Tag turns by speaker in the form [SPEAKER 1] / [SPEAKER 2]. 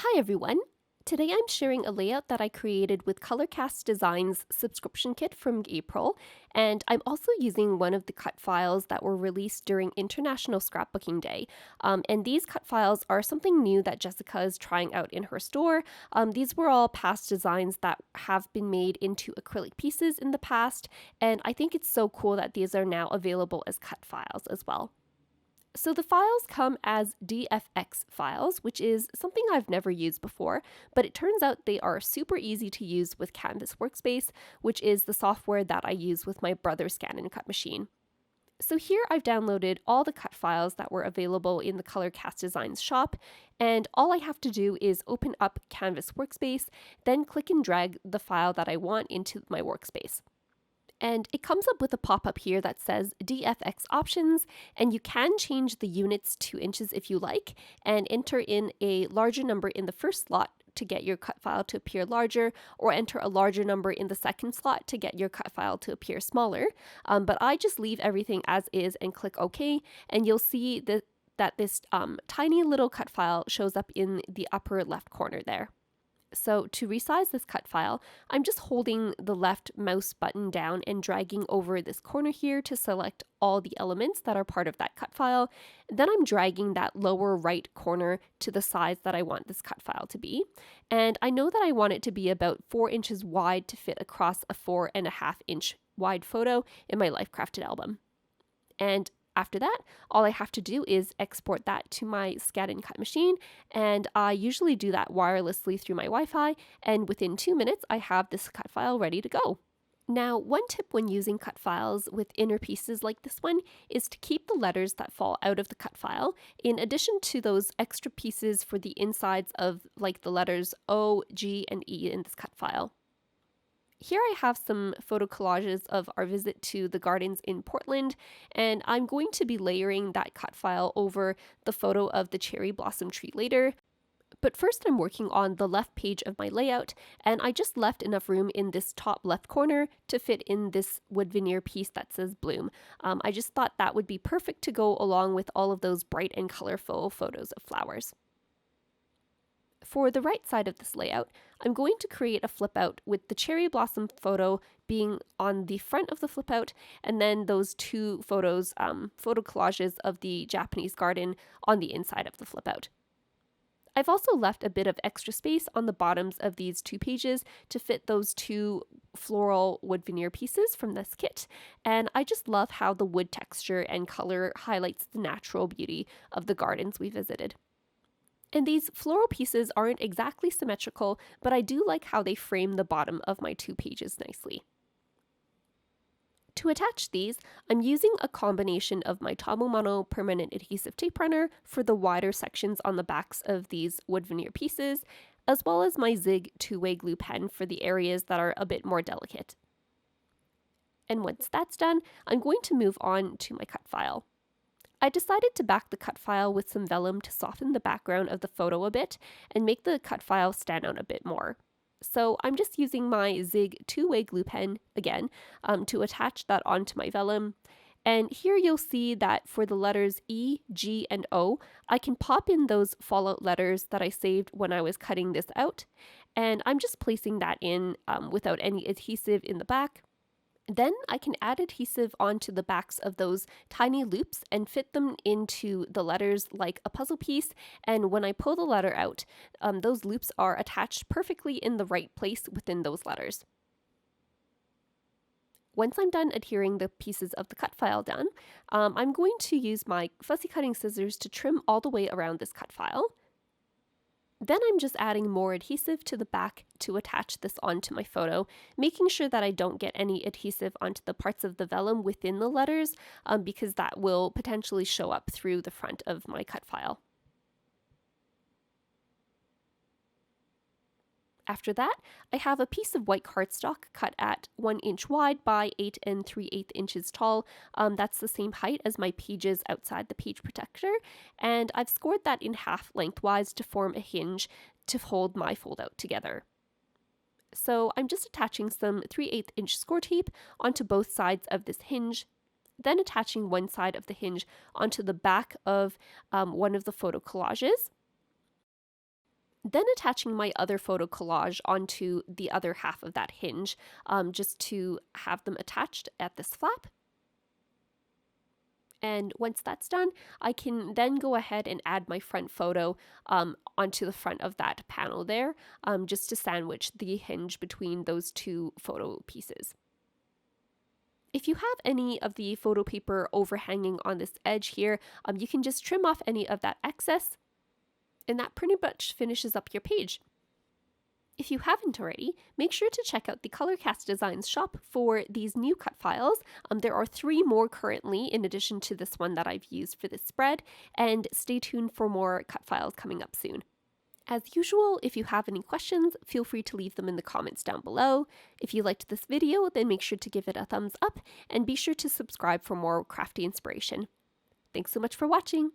[SPEAKER 1] Hi everyone! Today I'm sharing a layout that I created with ColorCastDesigns subscription kit from April, and I'm also using one of the cut files that were released during International Scrapbooking Day. And these cut files are something new that Jessica is trying out in her store. These were all past designs that have been made into acrylic pieces in the past, and I think it's so cool that these are now available as cut files as well. So the files come as DFX files, which is something I've never used before, but it turns out they are super easy to use with Canvas Workspace, which is the software that I use with my brother's scan and cut machine. So here I've downloaded all the cut files that were available in the ColorCastDesigns shop, and all I have to do is open up Canvas Workspace, then click and drag the file that I want into my workspace. And it comes up with a pop-up here that says DFX options, and you can change the units to inches if you like, and enter in a larger number in the first slot to get your cut file to appear larger, or enter a larger number in the second slot to get your cut file to appear smaller. But I just leave everything as is and click OK, and you'll see that this tiny little cut file shows up in the upper left corner there. So to resize this cut file, I'm just holding the left mouse button down and dragging over this corner here to select all the elements that are part of that cut file. Then I'm dragging that lower right corner to the size that I want this cut file to be. And I know that I want it to be about 4 inches wide to fit across a 4.5-inch wide photo in my Life Crafted album. And after that, all I have to do is export that to my scan and cut machine, and I usually do that wirelessly through my Wi-Fi, and within 2 minutes I have this cut file ready to go. Now, one tip when using cut files with inner pieces like this one is to keep the letters that fall out of the cut file, in addition to those extra pieces for the insides of like the letters O, G, and E in this cut file. Here I have some photo collages of our visit to the gardens in Portland, and I'm going to be layering that cut file over the photo of the cherry blossom tree later. But first I'm working on the left page of my layout, and I just left enough room in this top left corner to fit in this wood veneer piece that says bloom. I just thought that would be perfect to go along with all of those bright and colorful photos of flowers. For the right side of this layout, I'm going to create a flip out with the cherry blossom photo being on the front of the flip out, and then those two photos, photo collages of the Japanese garden on the inside of the flip out. I've also left a bit of extra space on the bottoms of these two pages to fit those two floral wood veneer pieces from this kit, and I just love how the wood texture and color highlights the natural beauty of the gardens we visited. And these floral pieces aren't exactly symmetrical, but I do like how they frame the bottom of my two pages nicely. To attach these, I'm using a combination of my Tamomano permanent adhesive tape runner for the wider sections on the backs of these wood veneer pieces, as well as my Zig two-way glue pen for the areas that are a bit more delicate. And once that's done, I'm going to move on to my cut file. I decided to back the cut file with some vellum to soften the background of the photo a bit and make the cut file stand out a bit more. So I'm just using my Zig two-way glue pen again to attach that onto my vellum. And here you'll see that for the letters E, G, and O, I can pop in those fallout letters that I saved when I was cutting this out. And I'm just placing that in without any adhesive in the back. Then I can add adhesive onto the backs of those tiny loops and fit them into the letters like a puzzle piece, and when I pull the letter out, those loops are attached perfectly in the right place within those letters. Once I'm done adhering the pieces of the cut file down, I'm going to use my fussy cutting scissors to trim all the way around this cut file. Then I'm just adding more adhesive to the back to attach this onto my photo, making sure that I don't get any adhesive onto the parts of the vellum within the letters, because that will potentially show up through the front of my cut file. After that, I have a piece of white cardstock cut at 1 inch wide by 8 3/8 inches tall. That's the same height as my pages outside the page protector, and I've scored that in half lengthwise to form a hinge to hold my fold out together. So I'm just attaching some 3/8 inch score tape onto both sides of this hinge, then attaching one side of the hinge onto the back of one of the photo collages. Then attaching my other photo collage onto the other half of that hinge, just to have them attached at this flap. And once that's done, I can then go ahead and add my front photo onto the front of that panel there, just to sandwich the hinge between those two photo pieces. If you have any of the photo paper overhanging on this edge here, you can just trim off any of that excess, and that pretty much finishes up your page. If you haven't already, make sure to check out the ColorCastDesigns shop for these new cut files. There are 3 more currently in addition to this one that I've used for this spread, and stay tuned for more cut files coming up soon. As usual, if you have any questions, feel free to leave them in the comments down below. If you liked this video, then make sure to give it a thumbs up, and be sure to subscribe for more crafty inspiration. Thanks so much for watching!